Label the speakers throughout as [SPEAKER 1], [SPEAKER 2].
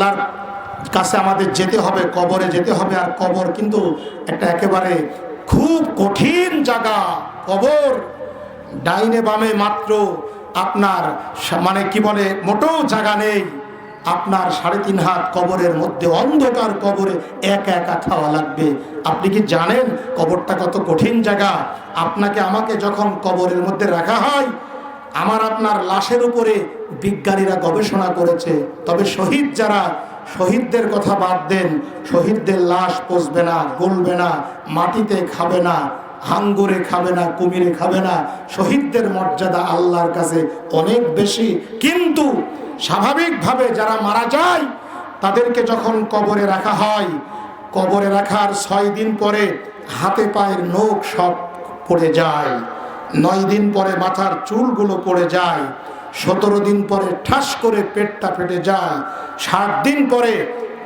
[SPEAKER 1] আল্লাহর কাছে আমাদের যেতে হবে, কবরে যেতে হবে। আর কবর কিন্তু একটা একেবারে খুব কঠিন জায়গা। কবর ডাইনে বামে মাত্র আপনার মানে কি বলে মোটেও জায়গা নেই। আপনার 3.5 হাত কবরের মধ্যে, অন্ধকার কবরে একা একা খাওয়া লাগবে। আপনি কি জানেন কবরটা কত কঠিন জায়গা? আপনাকে আমাকে যখন কবরের মধ্যে রাখা হয়, আমার আপনার লাশের উপরে বিজ্ঞানীরা গবেষণা করেছে। তবে শহীদ যারা, শহীদদের কথা বাদ দেন, শহীদদের লাশ পচবে না, গলবে না, মাটিতে খাবে না, হাঙ্গরে খাবে না, কুমিরে খাবে না। শহীদদের মর্যাদা আল্লাহর কাছে অনেক বেশি। কিন্তু স্বাভাবিকভাবে যারা মারা যায় তাদেরকে যখন কবরে রাখা হয়, কবরে রাখার 6 দিন পরে হাতে পায়ের নখ সব পড়ে যায়, 9 দিন পরে মাথার চুলগুলো পড়ে যায়, 17 দিন পরে ঠাস করে পেটটা ফেটে যায়, 60 দিন পরে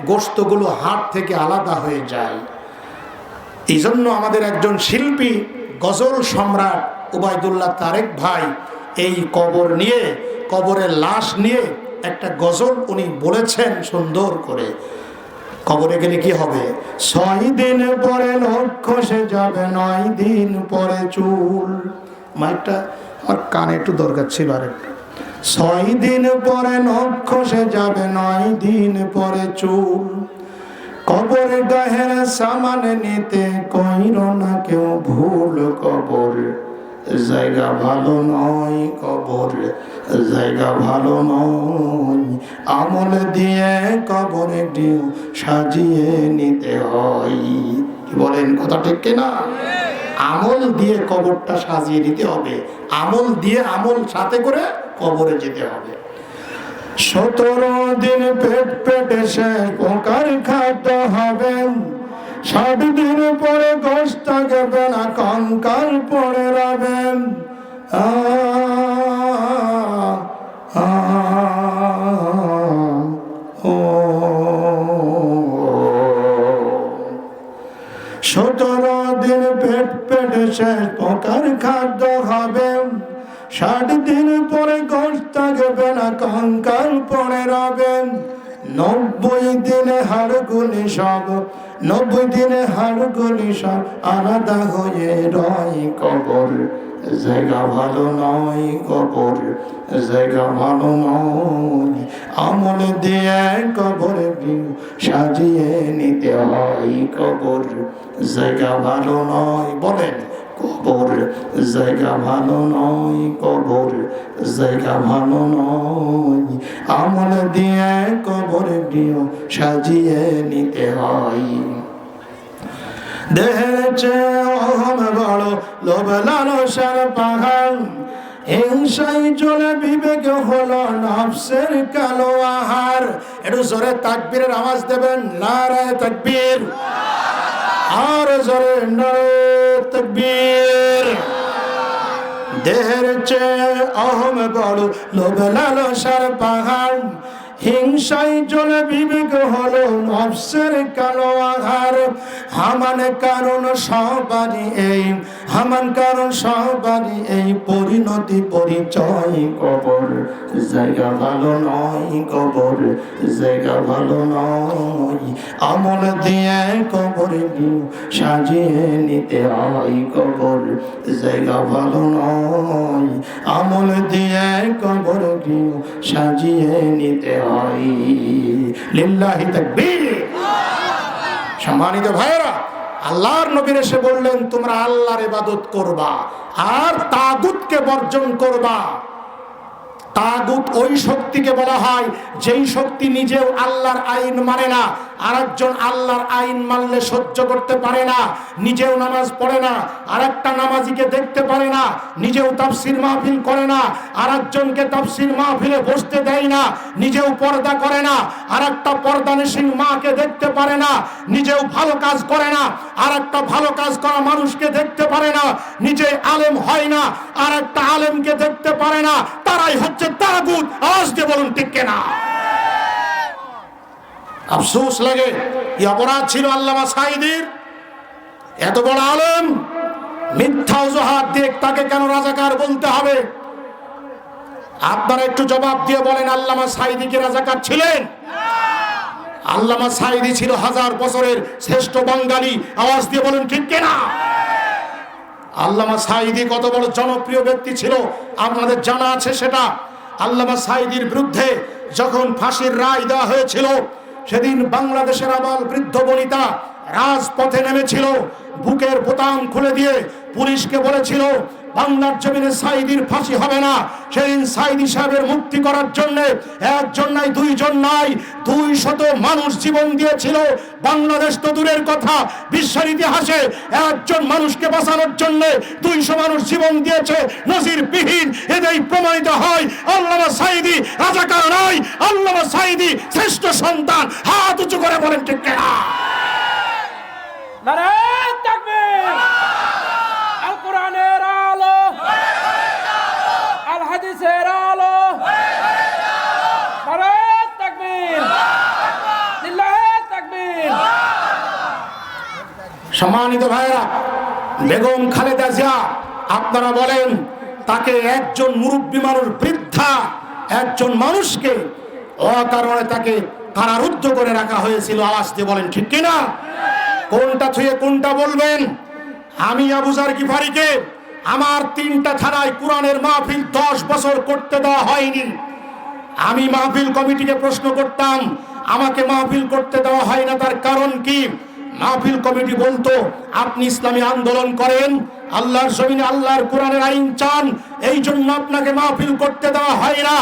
[SPEAKER 1] গোশতগুলো হাড় থেকে আলাদা হয়ে যায়। এই জন্য আমাদের একজন শিল্পী, গজল সম্রাট উবাইদুল্লাহ তারেক ভাই এই কবর নিয়ে, কবরের লাশ নিয়ে একটা গজল উনি বলেছেন সুন্দর করে। কবরে গেলে কি হবে? 6 দিন পরে নখ খসে যাবে, 9 দিন পরে চুল। মাইকটা আমার কানে একটু দরকার ছিল আর একটু। 6 দিন পরে নখ খসে যাবে, 9 দিন পরে চুল। কবর গাহের সামান নিতে কইর না কেউ ভুল। কবর জায়গা ভালো নয়, কবর জায়গা ভালো নয়। আমল দিয়ে কবর ডিউ সাজিয়ে নিতে হয়। কি বলেন, কথা ঠিক কিনা? আমল দিয়ে কবরটা সাজিয়ে নিতে হবে, আমল দিয়ে আমল সাথে করে কবরে যেতে হবে। 17 দিন পেট পেটে সে পোকার খাদ্য হবে, 60 দিন পরে গোশত থাকবে না, কঙ্কাল পড়ে রবেন। 17 দিন পেট পেটে সে পোকার খাদ্য হবে, 60 দিন পরে গোশত থাকবে না, কঙ্কাল পড়ে রবেন। 90 দিনে হাড়গুলি সব, 90 দিনে হাড়গুলি সব আলাদা হয়ে রয়। কবর জায়গা ভালো নয়, কবর জায়গা ভালো নয়। আমল দিয়ে কবর সাজিয়ে নিতে হয়। কবর জায়গা ভালো নয়। বলেন, কবর জায়গা ভালো নয়, কবর জায়গা ভালো নয়। আমল দিয়ে কবর দিও সাজিয়ে নিতে হয়। দেহের চেয়ে অহম বড়, লোভ লালসার পাহাড়, হিংসাই চলে বিবেক হলো নফসের কালো আহার। একটু জোরে তাকবীরের আওয়াজ দেবেন, নারায়ে তাকবীর। আর জোরে নারায়ে তাকবীর। দেহের চেয়ে অহম বড়, লোভ লালসার পাহাড়, হিংসাই চলে বিবেক হলো নফসের কালো আহার। হামান কারণ সবারই এই, হামান কারণ সবারই এই পরিণতি পরিচয়। কবর জায়গা ভালো নয়, কবর জায়গা ভালো নয়। আমল দিয়ে কবর সাজিয়ে নিতে হয়। কবর জায়গা ভালো নয়, আমল দিয়ে কবর সাজিয়ে নিতে হয়। লিল্লাহি তাকবীর। সম্মানিত ভাইরা, আল্লাহর নবী এসে বললেন তোমরা আল্লাহর ইবাদত করবা আর তাগুতকে বর্জন করবা। তাগুত ওই শক্তিকে বলা হয় যেই শক্তি নিজেও আল্লাহর আইন মানে না, আরেকজন আল্লাহর আইন মানলে সহ্য করতে পারে না, নিজেও নামাজ পড়ে না, আরেকটা নামাজিকে দেখতে পারে না, নিজেও তাফসীর মাহফিল করে না, আরেকজনকে তাফসীর মাহফিলে বসতে দেয় না, নিজেও পর্দা করে না, আরেকটা পর্দানিশীন মাকে দেখতে পারে না, নিজেও ভালো কাজ করে না, আরেকটা ভালো কাজ করা মানুষকে দেখতে পারে না, নিজে আলেম হয় না, আরেকটা আলেমকে দেখতে পারে না, তারাই হচ্ছে তাগুত। আওয়াজ দিয়ে বলুন ঠিক কিনা? আফসোস লাগে, কি অপরাধ ছিল আল্লামা সাঈদীর। এত বড় আলেম, মিথ্যা অজুহাত দিয়ে তাকে কেন রাজাকার বলতে হবে? আপনারা একটু জবাব দিয়ে বলেন, আল্লামা সাঈদী কি রাজাকার ছিলেন? আল্লামা সাঈদী ছিল 1000 বছরের শ্রেষ্ঠ বাঙালি। আওয়াজ দিয়ে বলেন ঠিক কিনা? আল্লামা সাঈদী কত বড় জনপ্রিয় ব্যক্তি ছিল আপনাদের জানা আছে সেটা। আল্লামা সাঈদীর বিরুদ্ধে যখন ফাঁসির রায় দেওয়া হয়েছিল, সেদিন বাংলাদেশের আবাল বৃদ্ধ বনিতা রাজপথে নেমেছিল, বুকের বোতাম খুলে দিয়ে পুলিশকে বলেছিল বাংলার জমিনে সাঈদীর ফাঁসি হবে না। সেদিন সাঈদী সাহেবের মুক্তি করার জন্য একজন নাই, দুইজন নাই, 200 মানুষ জীবন দিয়েছিল। বাংলাদেশ তো দূরের কথা, বিশ্বের ইতিহাসে একজন মানুষকে বাঁচানোর জন্য 200 মানুষ জীবন দিয়েছে নজিরবিহীন। এতেই প্রমাণিত হয় আল্লামা সাঈদী রাজাকার নয়, আল্লামা সাঈদী শ্রেষ্ঠ সন্তান। হাত উঁচু করে বলেন ঠিক কিনা?
[SPEAKER 2] নারায়ে তাকবীর! আল কোরআনের আলো, আল হাদিসের আলো, নারায়ে তাকবীর! লিল্লাহে তাকবীর!
[SPEAKER 1] সম্মানিত ভাইরা, বেগম খালেদা জিয়া, আপনারা বলেন তাকে একজন মুরব্বী মানুষ, বৃদ্ধা একজন মানুষকে অকারণে তাকে কারারুদ্ধ করে রাখা হয়েছিল। আওয়াজ দিয়ে বলেন ঠিক কিনা? কোনটা ছুঁয়ে কোনটা বলবেন? আমি আবু যার গিফারিকে আমার 3টা থানায় কোরআনের মাহফিল 10 বছর করতে দেওয়া হয়নি। আমি মাহফিল কমিটিকে প্রশ্ন করতাম, আমাকে মাহফিল করতে দেওয়া হয় না, তার কারণ কি? মাহফিল কমিটি বলতো আপনি ইসলামী আন্দোলন করেন, আল্লাহর জমিনে আল্লাহর কোরআনের আইন চান, এই জন্য আপনাকে মাহফিল করতে দেওয়া হয় না।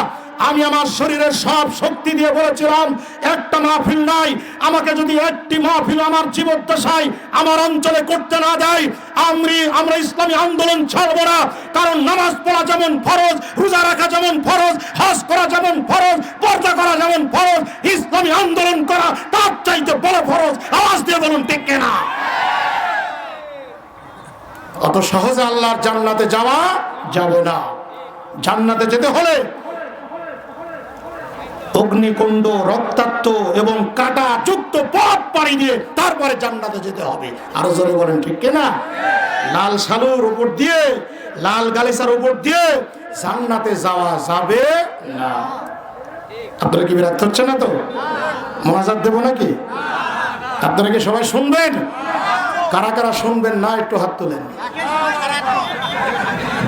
[SPEAKER 1] আমি আমার শরীরের সব শক্তি দিয়ে বলেছিলাম একটা মাহফিল নাই, আমাকে যদি একটি মাহফিল আমার জীবদ্দশায় আমার অঞ্চলে করতে না দেয়, আমরা ইসলামী আন্দোলন ছাড়বো না। কারণ নামাজ পড়া যেমন ফরজ, রোজা রাখা যেমন ফরজ, হজ করা যেমন ফরজ, পর্দা করা যেমন ফরজ, ইসলামী আন্দোলন করা তার চাইতে বড় ফরজ। আওয়াজ দিয়ে বলুন ঠিক কিনা? অত সহজে আল্লাহর জান্নাতে যাওয়া যাবে না। জান্নাতে যেতে হলে অগ্নিকুণ্ড, রক্তাক্ত এবং কাটা যুক্ত পথ পাড়ি দিয়ে তারপরে জান্নাতে যেতে হবে। আরো জোরে বলেন ঠিক কিনা? লাল শালুর উপর দিয়ে, লাল গালিচার উপর দিয়ে জান্নাতে যাওয়া যাবে না। আপনারা কি বিরক্ত হচ্ছে না তো? মোনাজাত দেবো নাকি? আপনারা কি সবাই শুনবেন? কারা কারা শুনবেন না একটু হাত তোলেন।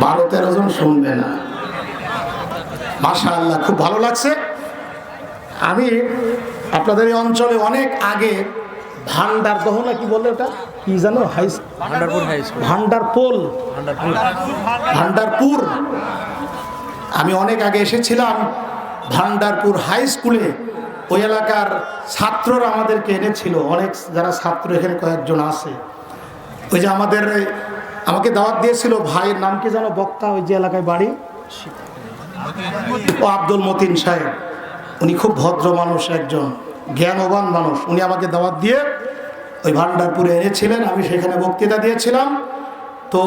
[SPEAKER 1] 12-13 জন শুনবে না। মাশাআল্লাহ, খুব ভালো লাগছে। আমি আপনাদের এই অঞ্চলে অনেক আগে ভান্ডার দহ না কি বলে ওটা কি জানো, ভান্ডারপুর, আমি অনেক আগে এসেছিলাম ভান্ডারপুর হাই স্কুলে। ওই এলাকার ছাত্ররা আমাদেরকে এনেছিল, অনেক যারা ছাত্র এখানে কয়েকজন আছে। ওই যে আমাকে দাওয়াত দিয়েছিল, ভাইয়ের নাম কি জানো, বক্তা, ওই যে এলাকায় বাড়ি, ও আব্দুল মতিন সাহেব। উনি খুব ভদ্র মানুষ, একজন জ্ঞানবান মানুষ। উনি আমাকে দাওয়াত দিয়ে ওই ভান্ডারপুরে এনেছিলেন, আমি সেখানে বক্তৃতা দিয়েছিলাম। তো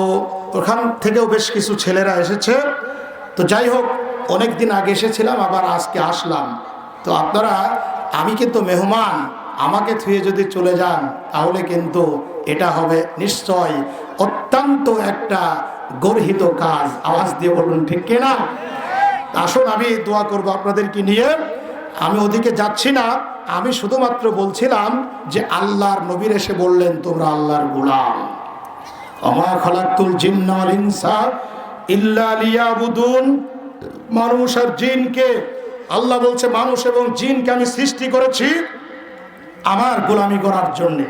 [SPEAKER 1] ওখান থেকেও বেশ কিছু ছেলেরা এসেছে। তো যাই হোক, অনেক দিন আগে এসেছিলাম, আবার আজকে আসলাম। তো আপনারা, আমি কিন্তু মেহমান, আমাকে থুয়ে যদি চলে যান তাহলে কিন্তু এটা হবে নিশ্চয় অত্যন্ত একটা গর্হিত কাজ। আওয়াজ দিয়ে বলুন ঠিক কিনা? আসুন আমি দোয়া করব আপনাদেরকে নিয়ে। আমি ওদিকে যাচ্ছি না, আমি শুধুমাত্র বলছিলাম যে আল্লাহর নবীর এসে বললেন তোমরা আল্লাহর গোলাম। ওমা খালাকতুল জিন্না ওয়াল ইনসা ইল্লা লিয়াবুদুন। মানুষ আর জিনকে, আল্লাহ বলছে মানুষ এবং জিনকে আমি সৃষ্টি করেছি আমার গোলামি করার জন্য।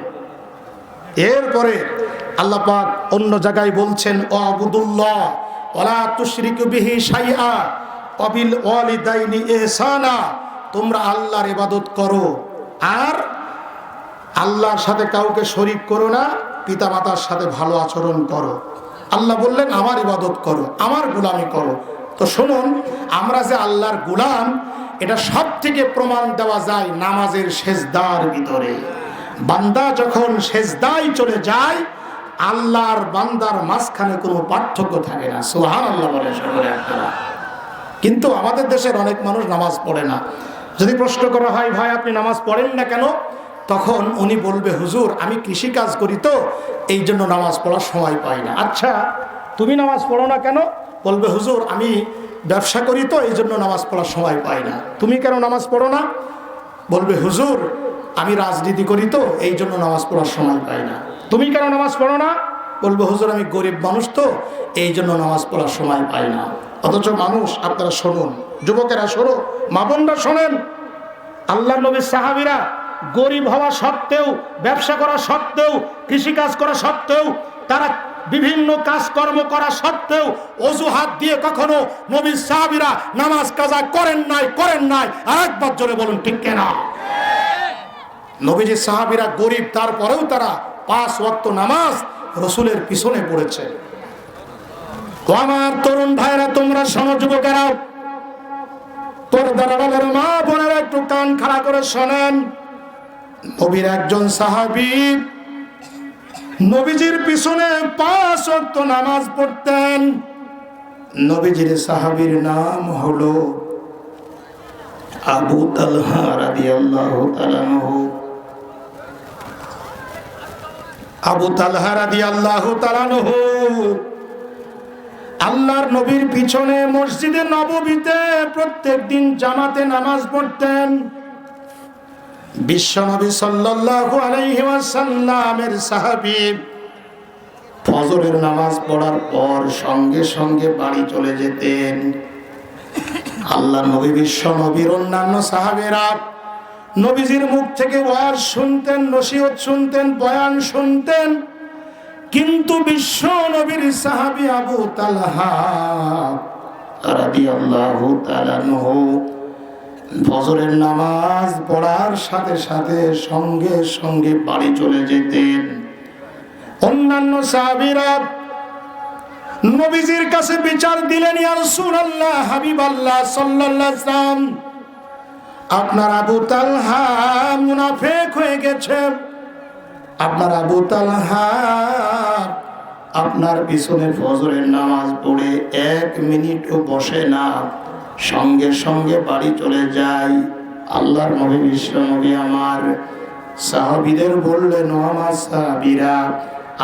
[SPEAKER 1] এরপরে আল্লাহ পাক অন্য জায়গায় বলছেন ওয়াবুদুল্লাহ ওয়ালা তুশরিকু বিহি শাইআ ওয়াবিল ওয়ালিদাইনি ইহসানা। তোমরা আল্লাহর ইবাদত করো আর আল্লাহর সাথে কাউকে শরীক করো না, পিতামাতার সাথে ভালো আচরণ করো। আল্লাহ বললেন আমার ইবাদত করো, আমার গোলামি করো। তো শুনুন, আমরা যে আল্লাহর গোলাম এটা সব থেকে প্রমাণ দেওয়া যায় নামাজের সেজদার ভিতরে। বান্দা যখন সেজদায় চলে যায়, আল্লাহর বান্দার মাঝখানে কোনো পার্থক্য থাকে না। সুবহানাল্লাহ বলে সকলে আপনারা। কিন্তু আমাদের দেশের অনেক মানুষ নামাজ পড়ে না। যদি প্রশ্ন করা হয় ভাই আপনি নামাজ পড়েন না কেন, তখন উনি বলবে হুজুর আমি কৃষি কাজ করি তো এই জন্য নামাজ পড়ার সময় পাই না। আচ্ছা তুমি নামাজ পড়ো না কেন? বলবে হুজুর আমি ব্যবসা করি তো এই জন্য নামাজ পড়ার সময় পাই না। তুমি কেন নামাজ পড়ো না? বলবে হুজুর আমি রাজনীতি করি তো এই জন্য নামাজ পড়ার সময় পাই না। তুমি কেন নামাজ পড়ো না? বলবো হুজুর আমি গরিব মানুষ তো এই জন্য নামাজ পড়ার সময় পাই না। অথচ মানুষ, আপনারা শুনুন, যুবকেরা শোনো, মা বোনরা শোনেন, আল্লাহর নবীর সাহাবীরা গরিব হওয়া সত্ত্বেও, ব্যবসা করা সত্ত্বেও, কৃষিকাজ করা সত্ত্বেও, তারা বিভিন্ন কাজকর্ম করা সত্ত্বেও অজুহাত দিয়ে কখনো নবীর সাহাবীরা নামাজ কাজা করেন নাই। আরেকবার জোরে বলুন ঠিক কিনা? নবীজির সাহাবীরা গরিব, তারপরেও তারা 5 ওয়াক্ত নামাজ রসুলের পিছনে পড়েছে। তো আমার তরুণ ভাইরা, তোমরা শোনো, যুবকেরা, পর্দার আড়ালের মা বোনেরা একটু কান খাড়া করে শোনেন। নবীর একজন সাহাবী নবীজির পিছনে 5 ওয়াক্ত নামাজ পড়তেন। নবীজির সাহাবীর নাম হলো আবু তালহা রাদিয়াল্লাহু তাআলা আনহু। আবু তালহা রাদিয়াল্লাহু তাআলা আনহু আল্লাহর নবীর পিছনে মসজিদে নববীতে প্রত্যেকদিন জামাতে নামাজ পড়তেন। বিশ্বনবী সাল্লাল্লাহু আলাইহি ওয়াসাল্লামের সাহাবী ফজরের নামাজ পড়ার পর সঙ্গে সঙ্গে বাড়ি চলে যেতেন। আল্লাহর নবী, বিশ্বনবীর অন্যান্য সাহাবীরা নবীজির মুখ থেকে ওয়াজ শুনতেন, নসিহত শুনতেন, বয়ান শুনতেন, কিন্তু বিশ্ব নবীর সাহাবী আবু তালহা রাদিয়াল্লাহু তাআলা আনহু ফজরের নামাজ পড়ার সাথে সাথে সঙ্গে সঙ্গে বাড়ি চলে যেতেন। অন্যান্য সাহাবীরা নবীজির কাছে বিচার দিলেন, ইয়া রাসূলুল্লাহ, হাবিবাল্লাহ সাল্লাল্লাহু আলাইহি ওয়াসাল্লাম, আপনার আবু তালহা মুনাফিক হয়ে গেছে। আপনার আবু তালহা আপনার পিছনে ফজরের নামাজ পড়ে 1 মিনিটও বসে না, সঙ্গে সঙ্গে বাড়ি চলে যায়। আল্লাহর নবী, বিশ্ব নবী আমার সাহাবীদের বললেন, ও আমার সাহাবীরা,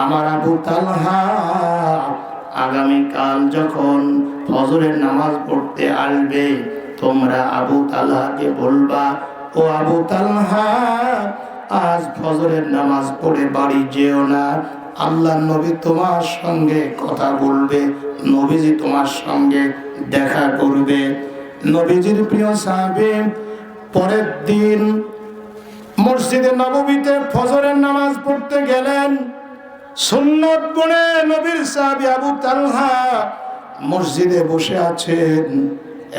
[SPEAKER 1] আমার আবু তালহা আগামীকাল যখন ফজরের নামাজ পড়তে আসবে, তোমরা আবু তালহাকে বলবা, ও আবু তালহা, আজ ফজরের নামাজ পড়ে বাড়ি যেও না, আল্লাহর নবী তোমার সঙ্গে কথা বলবে, নবীজি তোমার সঙ্গে দেখা করবে। নবীজির প্রিয় সাহাবী পরের দিন মসজিদে নববীতে ফজরের নামাজ পড়তে গেলেন। সুন্নত পড়ে নবীর সাহাবী আবু তালহা মসজিদে বসে আছেন।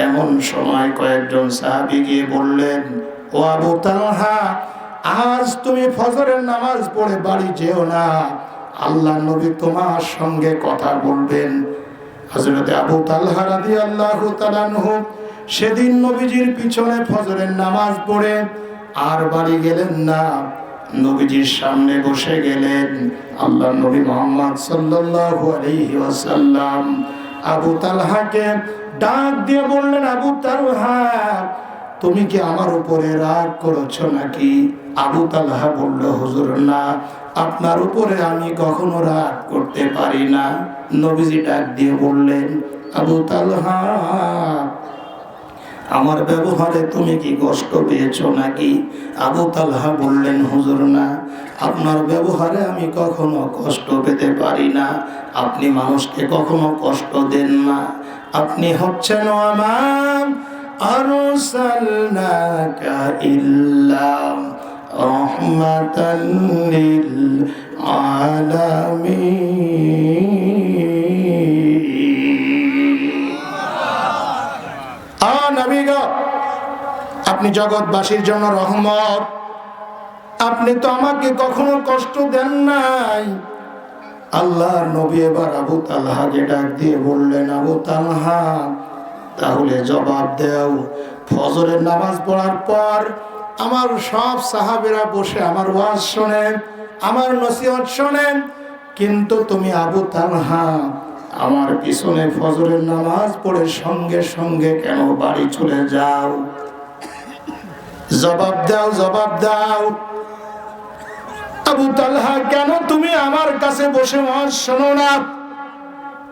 [SPEAKER 1] এমন সময় কয়েকজন সাহাবী গিয়ে বললেন, ও আবু তালহা, আজ তুমি ফজরের নামাজ পড়ে বাড়ি যেও না, আল্লাহর নবী তোমার সঙ্গে কথা বলবেন। হযরত আবু তালহা রাদিয়াল্লাহু তাআলা আনহু সেদিন নবীজির পিছনে ফজরের নামাজ পড়ে আর বাড়ি গেলেন না, নবীজির সামনে বসে গেলেন। আল্লাহর নবী মুহাম্মদ সাল্লাল্লাহু আলাইহি ওয়াসাল্লাম আবু তালহাকে ডাক দিয়ে বললেন, আবু তালহা, তুমি কি আমার উপরে রাগ করেছো নাকি? আবু তালহা বলল, হুজুর না, আপনার উপরে আমি কখনো রাগ করতে পারি না। নবীজি ডাক দিয়ে বললেন, আবু তালহা, আমার ব্যবহারে তুমি কি কষ্ট পেয়েছো নাকি? আবু তালহা বললেন, হুজুর না, আপনার ব্যবহারে আমি কখনো কষ্ট পেতে পারি না। আপনি মানুষকে কখনো কষ্ট দেন না। আপনি হচ্ছেন আমার আরসালনাকা ইল্লা রাহমাতাল লিল আলামিন। নবী গো, আপনি জগৎবাসীর জন্য রহমত। আপনি তো আমাকে কখনো কষ্ট দেন নাই। আল্লাহর নবী এবার আবু তালহাকে ডাক দিয়ে বললেন, আবু তালহা, তাহলে জবাব দাও, ফজরের নামাজ পড়ার পর আমার সব সাহাবীরা বসে আমার ওয়াজ শোনেন, আমার নসিহত শোনেন, কিন্তু তুমি আবু তালহা আমার পিছনে ফজরের নামাজ পড়ে সঙ্গে সঙ্গে কেন বাড়ি চলে যাও? জবাব দাও, জবাব দাও। আবু তালহা, কেন তুমি আমার কাছে বসে ওয়াজ শোনো না?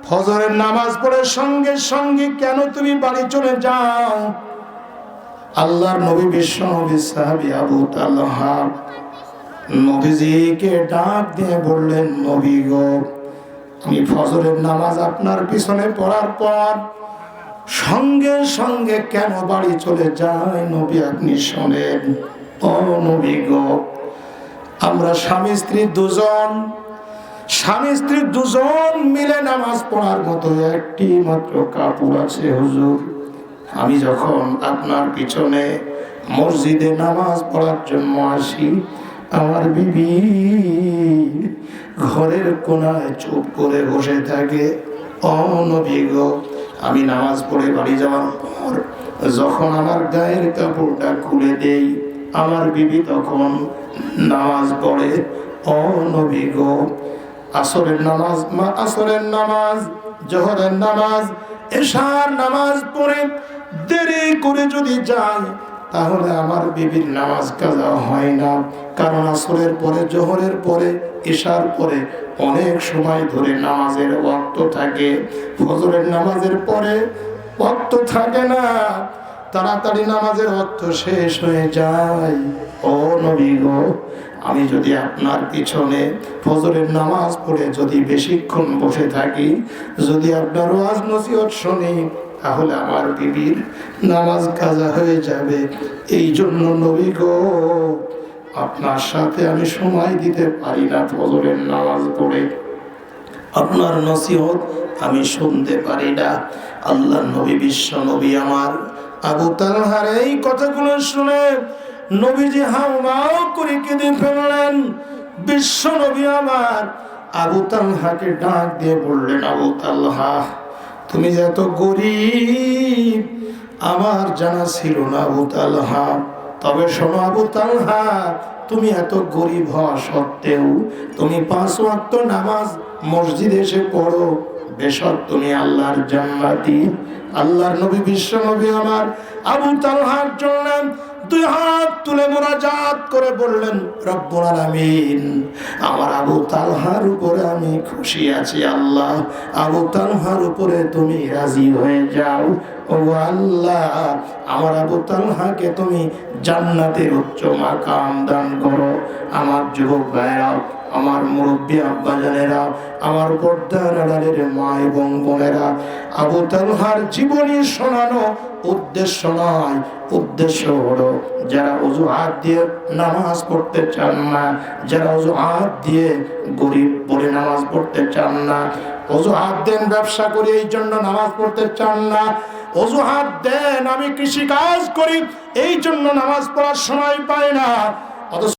[SPEAKER 1] ফজরের নামাজ পড়ে সঙ্গে সঙ্গে কেন তুমি বাড়ি চলে যাও? আল্লাহর নবী বিশ্ব নবী সাহাবী আবু তালহা নবীজিকে ডাক দিয়ে বললেন, নবী গো, আমি ফজরের নামাজ আপনার পিছনে পড়ার পর সঙ্গে সঙ্গে কেন বাড়ি চলে যাই? নবী আপনি শোনেন। ও নবী গো, আমরা স্বামী স্ত্রী দুজন মিলে নামাজ পড়ার মতো একটি মাত্র কাপড় আছে হুজুর। আমি যখন আপনার পিছনে মসজিদে নামাজ পড়ার জন্য আসি, আমার বিবি ঘরের কোনায় চুপ করে বসে থাকে। ও নবী গো, আমি নামাজ পড়ে বাড়ি যাওয়ার পর যখন আমার গায়ের কাপড়টা খুলে দেই, আমার বিবি তখন নামাজ পড়ে। ও নবী গো, আসরের নামাজ, জোহরের নামাজ, এশার নামাজ পড়ে দেরি করে যদি যায়, তাহলে আমার বিবির নামাজ কাজা হয় না। কারণ আসরের পরে, জোহরের পরে, এশার পরে অনেক সময় ধরে নামাজের ওয়াক্ত থাকে। ফজরের নামাজের পরে ওয়াক্ত থাকে না, তাড়াতাড়ি নামাজের ওয়াক্ত শেষ হয়ে যায়। ও নবী গো, আমি যদি আপনার পিছনে ফজরের নামাজ পড়ে যদি বেশিক্ষণ বসে থাকি, যদি আপনার ওয়াজ নসিহত শুনি, তাহলে আমার বিবির নামাজ কাজা হয়ে যাবে। এই জন্য নবী গো, আপনার সাথে আমি সময় দিতে পারি না। ফজরের নামাজ পড়ে আপনার নসিহত আমি শুনতে পারি না। আল্লাহ নবী, বিশ্ব নবী আমার আবু তালহার এই কথাগুলো শুনে নবীজি হাওমাও করে কেঁদে ফেললেন। বিশ্ব নবী আমার আবু তালহাকে ডাক দিয়ে বললেন, আবু তালহা, তুমি যে এত গরিব আমার জানা ছিল না আবু তালহা। তবে শোনো আবু তালহা, তুমি এত গরিব হওয়া সত্ত্বেও তুমি 5 ওয়াক্ত নামাজ মসজিদে এসে পড়ো, বেশক তুমি আল্লাহর জান্নাতি। আল্লাহর নবী, বিশ্ব নবী আমার আবু তালহার জন্য 2 হাত তুলে মুনাজাত করে বললেন, রব্বুল আলামিন, আমার আবু তালহার উপরে আমি খুশি আছি। আল্লাহ, আবু তালহার উপরে তুমি রাজি হয়ে যাও। ও আল্লাহ, আমার আবু তালহাকে তুমি জান্নাতের উচ্চ মাকাম দান করো। আমার যুবক ভাইরা, আমার মুরব্বী আব্বাজানেরা, আমার পর্দার আড়ালের মা এবং বোনেরা, আবু তালহার জীবনী শোনানো উদ্দেশ্য নয়। উদ্দেশ্য হলো, যারা অজুহাত দিয়ে নামাজ পড়তে চান না, যারা অজুহাত দিয়ে গরিব বলে নামাজ পড়তে চান না, অজুহাত দেন ব্যবসা করি এই জন্য নামাজ পড়তে চান না, অজুহাত দেন আমি কৃষি কাজ করি এই জন্য নামাজ পড়ার সময় পাই না, অথচ